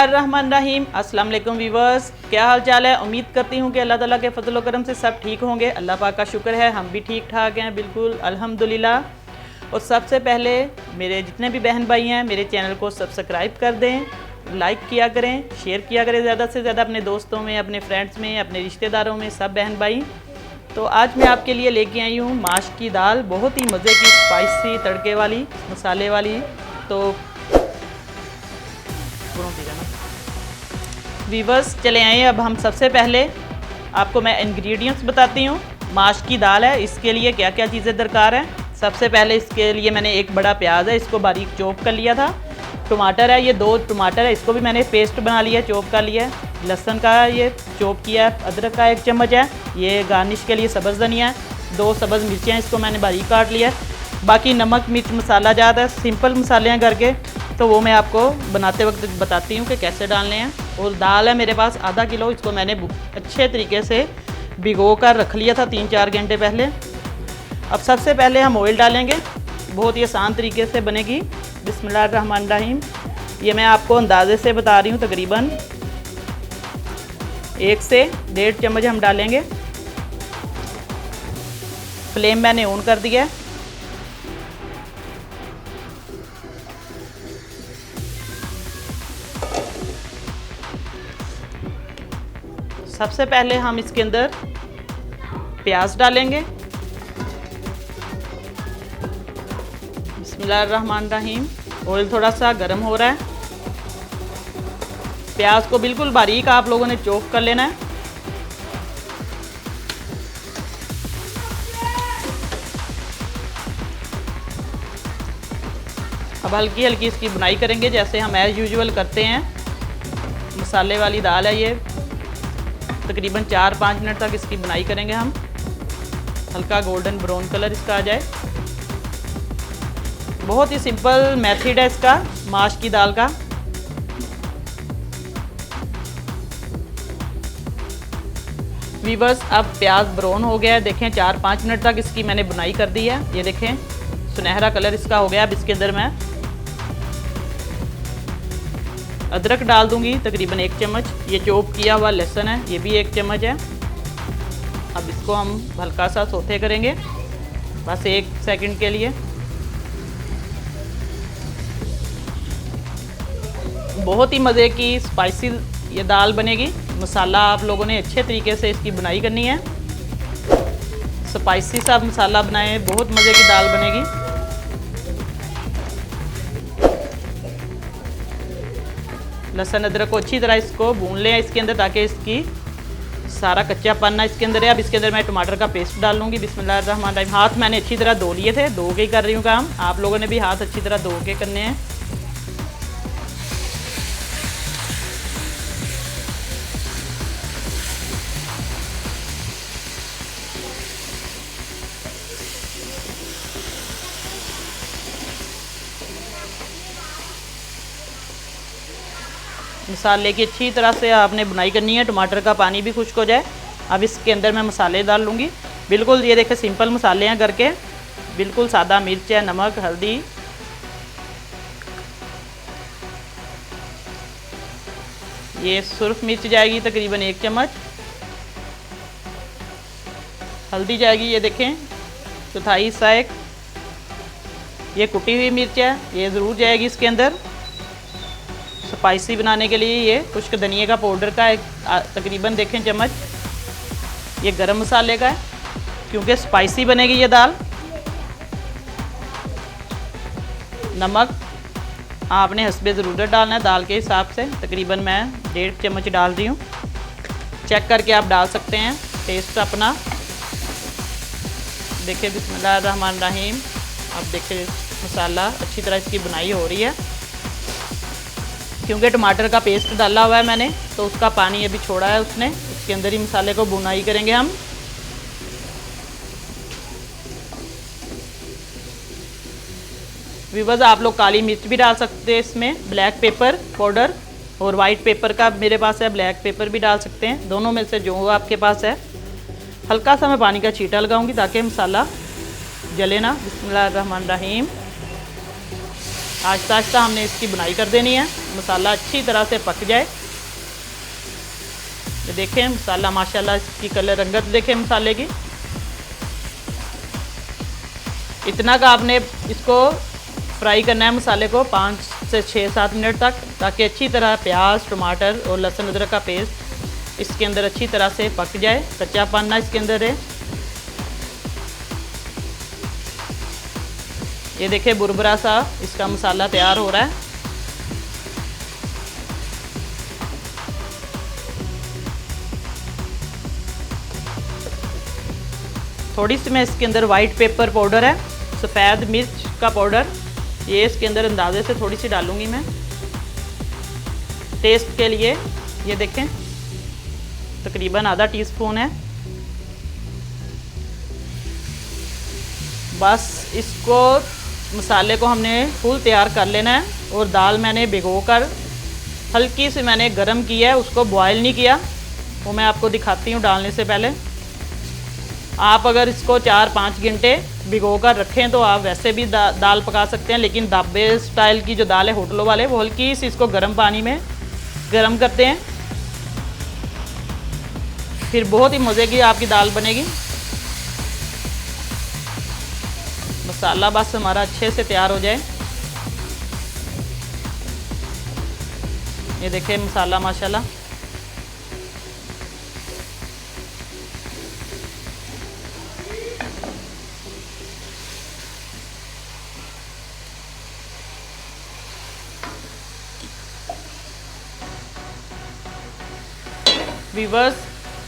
बिस्मिल्लाहिर्रहमानिर्रहीम। अस्सलाम वालेकुम वीवर्स, क्या हाल चाल है। उम्मीद करती हूँ कि अल्लाह ताला के फजल व करम से सब ठीक होंगे। अल्लाह पाक का शुक्र है हम भी ठीक ठाक हैं, बिल्कुल अल्हम्दुलिल्लाह। और सबसे पहले मेरे जितने भी बहन भाई हैं मेरे चैनल को सब्सक्राइब कर दें, लाइक किया करें, शेयर किया करें ज़्यादा से ज़्यादा अपने दोस्तों में, अपने फ्रेंड्स में, अपने रिश्तेदारों में, सब बहन भाई। तो आज मैं आपके लिए लेके आई हूँ माश की दाल, बहुत ही मज़े की स्पाइसी तड़के वाली मसाले वाली। तो वीवर्स चले आए, अब हम सबसे पहले आपको मैं इंग्रेडिएंट्स बताती हूँ। माश की दाल है, इसके लिए क्या क्या चीज़ें दरकार हैं। सबसे पहले इसके लिए मैंने एक बड़ा प्याज है, इसको बारीक चॉप कर लिया था। टमाटर है, ये 2 टमाटर है, इसको भी मैंने पेस्ट बना लिया, चॉप कर लिया है। लहसुन का ये चॉप किया है। अदरक का 1 चम्मच है, ये गार्निश के लिए सब्ज़ धनिया है। 2 सब्ज़ मिर्चियाँ, इसको मैंने बारीक काट लिया है। बाकी नमक मिर्च मसाला ज़्यादा सिंपल मसाले हैं घर के, तो वो मैं आपको बनाते वक्त बताती हूँ कि कैसे डालने हैं। और दाल है मेरे पास आधा किलो, इसको मैंने अच्छे तरीके से भिगो कर रख लिया था 3-4 घंटे पहले। अब सबसे पहले हम ऑयल डालेंगे, बहुत ही आसान तरीके से बनेगी। बिस्मिल्लाहिर्रहमानिर्रहीम। ये मैं आपको अंदाजे से बता रही हूँ, तकरीबन 1 से 1.5 चम्मच हम डालेंगे। फ्लेम मैंने ऑन कर दिया है। सबसे पहले हम इसके अंदर प्याज डालेंगे। बिस्मिल्लाहिर्रहमानिर्रहीम। ऑयल थोड़ा सा गर्म हो रहा है। प्याज को बिल्कुल बारीक आप लोगों ने चॉप कर लेना है। अब हल्की हल्की इसकी बुनाई करेंगे, जैसे हम एज़ यूजुअल करते हैं। मसाले वाली दाल है ये, तकरीबन 4-5 मिनट तक इसकी बुनाई करेंगे हम। हल्का गोल्डन ब्राउन कलर इसका आ जाए। बहुत ही सिंपल मेथड है इसका माश की दाल का। वीवर्स, अब प्याज ब्राउन हो गया है, देखें 4-5 मिनट तक इसकी मैंने बुनाई कर दी है। ये देखें सुनहरा कलर इसका हो गया। अब इसके अंदर मैं अदरक डाल दूंगी, तकरीबन 1 चम्मच। ये चॉप किया हुआ लहसुन है, ये भी 1 चम्मच है। अब इसको हम हल्का सा सौते करेंगे, बस 1 सेकंड के लिए। बहुत ही मज़े की स्पाइसी ये दाल बनेगी। मसाला आप लोगों ने अच्छे तरीके से इसकी बुनाई करनी है। स्पाइसी सा मसाला बनाएं, बहुत मज़े की दाल बनेगी। लहसुन अदरक को अच्छी तरह इसको भून लें इसके अंदर, ताकि इसकी सारा कच्चापन ना इसके अंदर है। अब इसके अंदर मैं टमाटर का पेस्ट डाल लूँगी। बिस्मिल्लाहिर्रहमानिर्रहीम। हाथ मैंने अच्छी तरह धो लिए थे, धो के ही कर रही हूँ काम। आप लोगों ने भी हाथ अच्छी तरह धो के करने हैं। मसाले की अच्छी तरह से आपने बुनाई करनी है, टमाटर का पानी भी खुश्क हो जाए। अब इसके अंदर मैं मसाले डाल लूँगी। बिल्कुल ये देखें सिंपल मसाले हैं घर के, बिल्कुल सादा मिर्च है, नमक, हल्दी। ये सुर्ख मिर्च जाएगी तकरीबन 1 चम्मच। हल्दी जाएगी, ये देखें चौथाई हिस्सा एक। ये कुटी हुई मिर्च है, ये ज़रूर जाएगी इसके अंदर स्पाइसी बनाने के लिए। ये खुश्क धनिया का पाउडर का एक तकरीबन देखें चम्मच। ये गरम मसाले का है, क्योंकि स्पाइसी बनेगी ये दाल। नमक आपने हस्बे ज़रूरत डालना है, दाल के हिसाब से। तकरीबन मैं 1.5 चम्मच डाल रही हूँ। चेक करके आप डाल सकते हैं टेस्ट अपना। देखिए बिस्मिल्लाहिर्रहमानिर्रहीम। अब देखिए मसाला अच्छी तरह इसकी बुनाई हो रही है, क्योंकि टमाटर का पेस्ट डाला हुआ है मैंने, तो उसका पानी अभी छोड़ा है उसने। इसके अंदर ही मसाले को बुनाई करेंगे हम। वीवर्स, आप लोग काली मिर्च भी डाल सकते हैं इसमें, ब्लैक पेपर पाउडर, और वाइट पेपर का मेरे पास है, ब्लैक पेपर भी डाल सकते हैं। दोनों में से जो आपके पास है। हल्का सा मैं पानी का छींटा लगाऊंगी ताकि मसाला जले ना। बिस्मिल्लाहिर्रहमानिर्रहीम। आहिस्ता आहिस्ता हमने इसकी बुनाई कर देनी है, मसाला अच्छी तरह से पक जाए। ये देखें मसाला माशाल्लाह इसकी कलर रंगत देखें मसाले की। इतना का आपने इसको फ्राई करना है मसाले को 5 से 6-7 मिनट तक, ताकि अच्छी तरह प्याज, टमाटर और लहसुन अदरक का पेस्ट इसके अंदर अच्छी तरह से पक जाए, कच्चापन ना इसके अंदर है। ये देखिए बुरबुरा सा इसका मसाला तैयार हो रहा है। थोड़ी सी मैं इसके अंदर वाइट पेपर पाउडर है, सफ़ेद मिर्च का पाउडर, ये इसके अंदर अंदाजे से थोड़ी सी डालूंगी मैं टेस्ट के लिए। ये देखें तकरीबन आधा टीस्पून है। बस इसको मसाले को हमने फुल तैयार कर लेना है। और दाल मैंने भिगोकर हल्की सी मैंने गरम की है, उसको बॉयल नहीं किया, वो मैं आपको दिखाती हूँ डालने से पहले। आप अगर इसको 4-5 घंटे भिगो कर रखें तो आप वैसे भी दाल पका सकते हैं, लेकिन ढाबे स्टाइल की जो दाल है होटलों वाले, वो हल्की सी इसको गर्म पानी में गर्म करते हैं, फिर बहुत ही मज़े की आपकी दाल बनेगी। मसाला बस हमारा अच्छे से तैयार हो जाए। ये देखिए मसाला माशाल्लाह वीवर्स,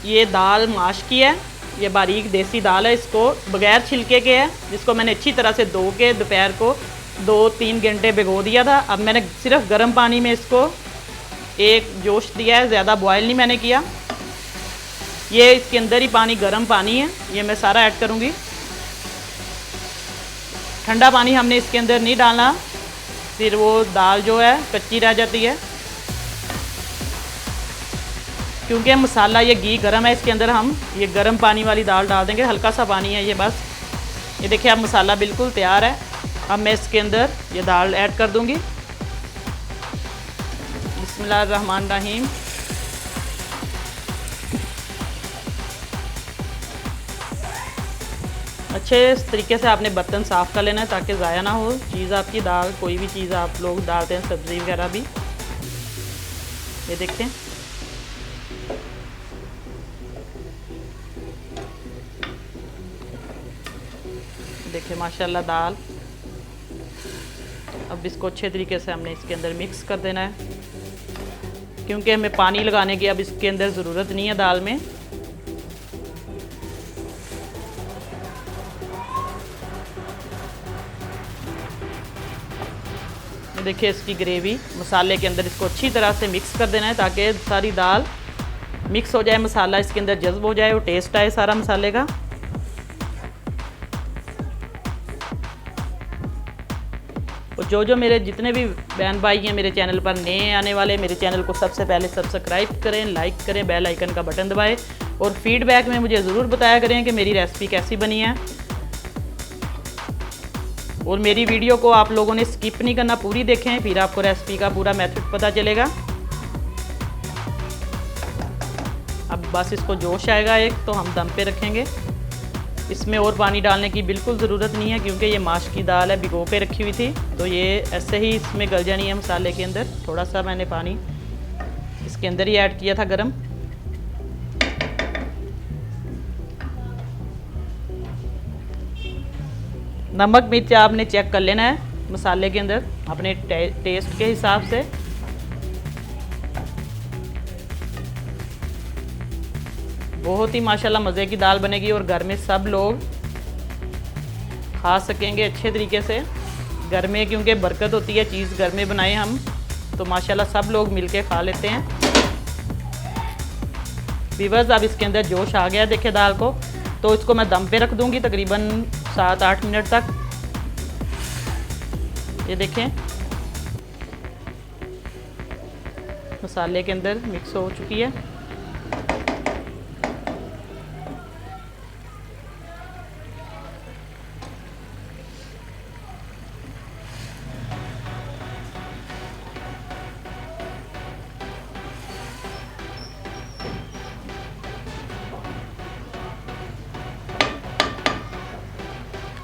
ये दाल माश की है, ये बारीक देसी दाल है, इसको बगैर छिलके के है, जिसको मैंने अच्छी तरह से धो के दोपहर को 2-3 घंटे भिगो दिया था। अब मैंने सिर्फ गर्म पानी में इसको एक जोश दिया है, ज़्यादा बॉयल नहीं मैंने किया। ये इसके अंदर ही पानी गर्म पानी है, ये मैं सारा ऐड करूँगी। ठंडा पानी हमने इसके अंदर नहीं डालना, फिर वो दाल जो है कच्ची रह जाती है। क्योंकि मसाला ये घी गर्म है, इसके अंदर हम ये गर्म पानी वाली दाल डाल देंगे, हल्का सा पानी है ये बस। ये देखिए अब मसाला बिल्कुल तैयार है। अब मैं इसके अंदर ये दाल ऐड कर दूंगी। बिस्मिल्लाहिर्रहमानिर्रहीम। अच्छे तरीके से आपने बर्तन साफ़ कर लेना है ताकि ज़ाया ना हो चीज़ आपकी, दाल कोई भी चीज़ आप लोग डालते हैं, सब्ज़ी वगैरह भी। ये देखते हैं देखिए माशाल्लाह दाल। अब इसको अच्छे तरीके से हमने इसके अंदर मिक्स कर देना है, क्योंकि हमें पानी लगाने की अब इसके अंदर ज़रूरत नहीं है दाल में। देखिए इसकी ग्रेवी मसाले के अंदर इसको अच्छी तरह से मिक्स कर देना है ताकि सारी दाल मिक्स हो जाए, मसाला इसके अंदर जज्ब हो जाए और टेस्ट आए सारा मसाले का। और जो मेरे जितने भी बहन भाई हैं मेरे चैनल पर नए आने वाले, मेरे चैनल को सबसे पहले सब्सक्राइब करें, लाइक करें, बेल आइकन का बटन दबाएं और फीडबैक में मुझे ज़रूर बताया करें कि मेरी रेसिपी कैसी बनी है। और मेरी वीडियो को आप लोगों ने स्किप नहीं करना, पूरी देखें, फिर आपको रेसिपी का पूरा मेथड पता चलेगा। अब बस इसको जोश आएगा एक तो हम दम पे रखेंगे। इसमें और पानी डालने की बिल्कुल ज़रूरत नहीं है, क्योंकि ये माश की दाल है, भिगो के रखी हुई थी, तो ये ऐसे ही इसमें गल जानी है मसाले के अंदर। थोड़ा सा मैंने पानी इसके अंदर ही ऐड किया था गरम। नमक मिर्च आपने चेक कर लेना है मसाले के अंदर अपने टेस्ट के हिसाब से। बहुत ही माशाल्लाह मज़े की दाल बनेगी और घर में सब लोग खा सकेंगे अच्छे तरीके से। घर में क्योंकि बरकत होती है, चीज़ घर में बनाए हम तो माशाल्लाह सब लोग मिलके खा लेते हैं। व्यूअर्स अब इसके अंदर जोश आ गया देखिए दाल को, तो इसको मैं दम पे रख दूंगी तकरीबन 7-8 मिनट तक। ये देखें मसाले के अंदर मिक्स हो चुकी है।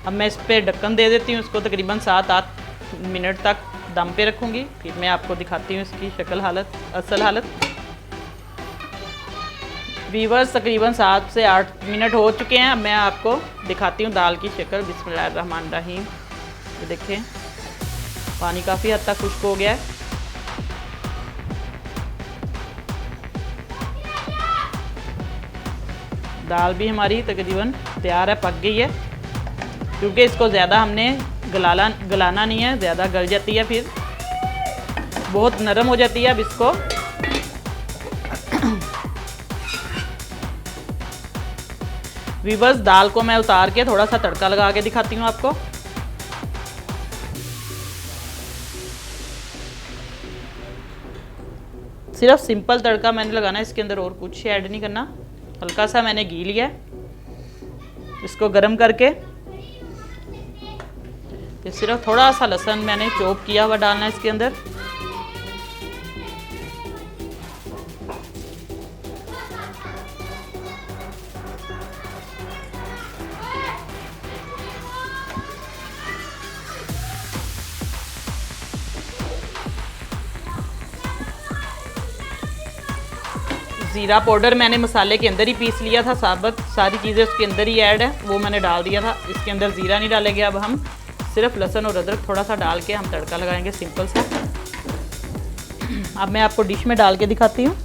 अब मैं इस पर ढक्कन दे देती हूँ, इसको तकरीबन 7-8 मिनट तक दम पे रखूँगी। फिर मैं आपको दिखाती हूँ इसकी शक्ल हालत, असल हालत। व्यूअर्स तकरीबन 7 से 8 मिनट हो चुके हैं। अब मैं आपको दिखाती हूँ दाल की शक्ल। बिस्मिल्लाहिर्रहमानिर्रहीम। ये देखें पानी काफ़ी हद तक खुश्क हो गया है। दाल भी हमारी तकरीबन तैयार है, पक गई है। क्योंकि इसको ज़्यादा हमने गलाना नहीं है, ज़्यादा गल जाती है, फिर बहुत नरम हो जाती है। अब इसको व्यूअर्स दाल को मैं उतार के थोड़ा सा तड़का लगा के दिखाती हूँ आपको। सिर्फ सिंपल तड़का मैंने लगाना है, इसके अंदर और कुछ ऐड नहीं करना। हल्का सा मैंने घी लिया है, इसको गरम करके फिर सिर्फ थोड़ा सा लहसुन मैंने चॉप किया हुआ डालना है इसके अंदर। ज़ीरा पाउडर मैंने मसाले के अंदर ही पीस लिया था, साबुत सारी चीज़ें उसके अंदर ही ऐड है, वो मैंने डाल दिया था। इसके अंदर ज़ीरा नहीं डालेंगे, अब हम सिर्फ लहसुन और अदरक थोड़ा सा डाल के हम तड़का लगाएंगे सिंपल सा। अब मैं आपको डिश में डाल के दिखाती हूँ।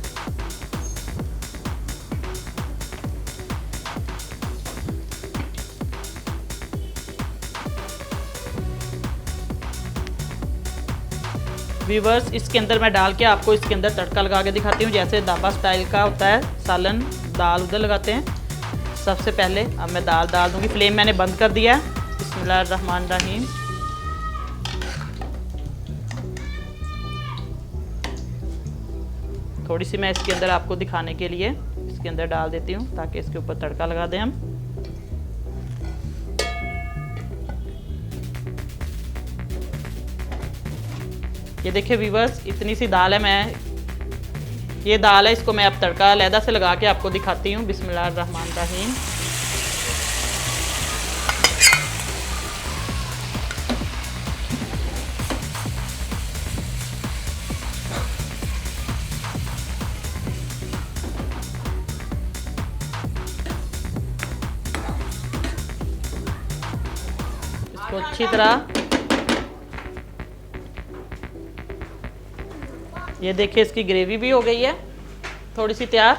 व्यूअर्स इसके अंदर मैं डाल के आपको इसके अंदर तड़का लगा के दिखाती हूँ, जैसे ढाबा स्टाइल का होता है सालन, दाल उधर लगाते हैं। सबसे पहले अब मैं दाल डाल दूँगी। फ्लेम मैंने बंद कर दिया है। बिस्मिल्लाहिर्रहमानिर्रहीम। थोड़ी सी मैं इसके अंदर आपको दिखाने के लिए इसके अंदर डाल देती हूँ, ताकि इसके ऊपर तड़का लगा दें हम। ये देखिए व्यूअर्स इतनी सी दाल है, ये दाल है, इसको मैं अब तड़का अलहदा से लगा के आपको दिखाती हूँ। बिस्मिल्लाहिर्रहमानिर्रहीम। इसको अच्छी तरह, ये देखिए इसकी ग्रेवी भी हो गई है थोड़ी सी तैयार।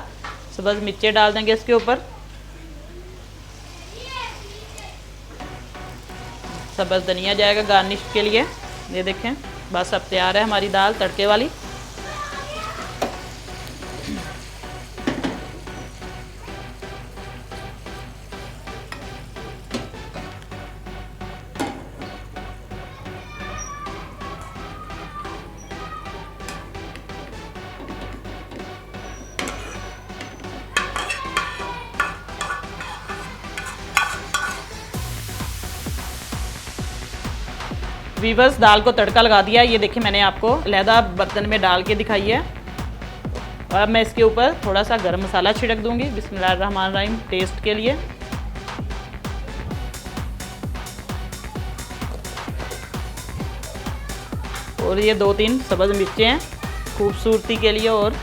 सब्ज़ मिर्चें डाल देंगे इसके ऊपर, सब्ज़ धनिया जाएगा गार्निश के लिए। ये देखें बस अब तैयार है हमारी दाल तड़के वाली। व्यूअर्स दाल को तड़का लगा दिया। ये देखिए मैंने आपको अलहदा बर्तन में डाल के दिखाई है। और अब मैं इसके ऊपर थोड़ा सा गरम मसाला छिड़क दूंगी बिस्मिल्लाहिर्रहमानिर्रहीम टेस्ट के लिए। और ये 2-3 सब्ज़ मिर्चें हैं खूबसूरती के लिए, और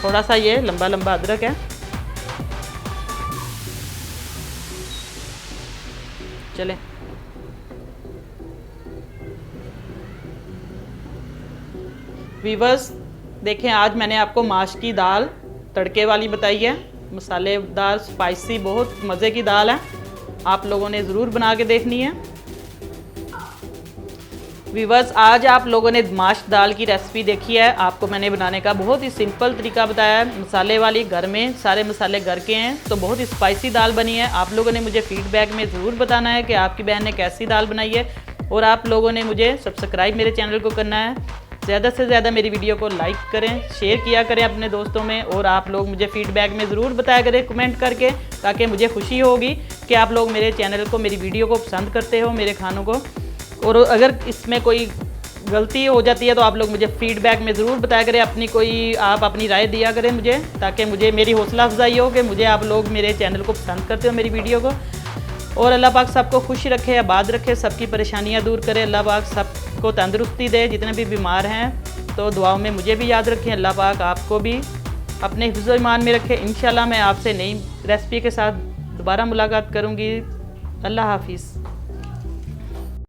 थोड़ा सा ये लंबा लंबा अदरक है। चले व्यूअर्स देखें, आज मैंने आपको माश की दाल तड़के वाली बताई है, मसालेदार स्पाइसी बहुत मज़े की दाल है। आप लोगों ने ज़रूर बना के देखनी है। व्यूअर्स आज आप लोगों ने माश दाल की रेसिपी देखी है। आपको मैंने बनाने का बहुत ही सिंपल तरीका बताया है, मसाले वाली, घर में सारे मसाले घर के हैं, तो बहुत ही स्पाइसी दाल बनी है। आप लोगों ने मुझे फीडबैक में ज़रूर बताना है कि आपकी बहन ने कैसी दाल बनाई है। और आप लोगों ने मुझे सब्सक्राइब मेरे चैनल को करना है। ज़्यादा से ज़्यादा मेरी वीडियो को लाइक करें, शेयर किया करें अपने दोस्तों में। और आप लोग मुझे फीडबैक में ज़रूर बताया करें कमेंट करके, ताकि मुझे खुशी होगी कि आप लोग मेरे चैनल को, मेरी वीडियो को पसंद करते हो, मेरे खानों को। और अगर इसमें कोई गलती हो जाती है तो आप लोग मुझे फीडबैक में ज़रूर बताया करें, आप अपनी राय दिया करें मुझे, ताकि मुझे मेरी हौसला अफजाई हो कि मुझे आप लोग मेरे चैनल को पसंद करते हो, मेरी वीडियो को। और अल्लाह पाक सबको खुश रखे, आबाद रखे, सबकी परेशानियाँ दूर करे। अल्लाह पाक सबको तंदुरुस्ती दे, जितने भी बीमार हैं तो दुआओं में मुझे भी याद रखें। अल्लाह पाक आपको भी अपने हिफ्ज़ ईमान में रखे। इंशाल्लाह मैं आपसे नई रेसिपी के साथ दोबारा मुलाकात करूँगी। अल्लाह हाफिज़।